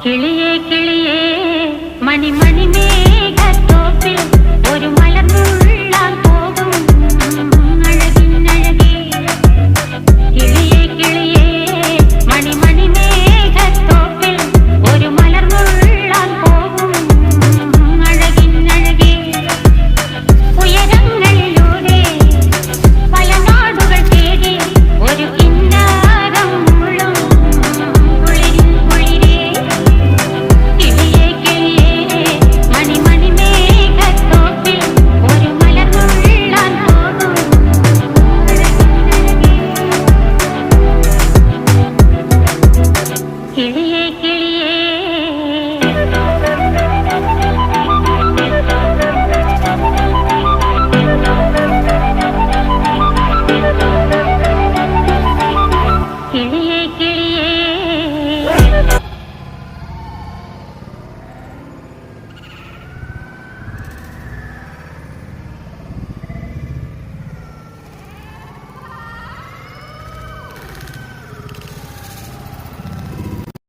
കിളിയേ കിളിയേ മണിമണി മേഘത്തോപ്പിൽ ഒരു മലർന്നുള്ളാൻ പോകും അഴകിനഴകേ. കിളിയേ കിളിയേ മണിമണി മേഘത്തോപ്പിൽ ഒരു മലർന്നുള്ളാൻ പോകും അഴകിനഴകേ. ഉയരങ്ങളിലൂടെ പല നാടുകൾ തേടി ഒരു കിന്നാരം മുള്ളും കുളിരിൻ കുളിരേ. കിളിയേ കിളിയേ മണിമണി മേഘത്തോപ്പിൽ ഒരു മലർന്നുള്ളാൻ പോകും അഴകിനഴകേ. കിളിയേ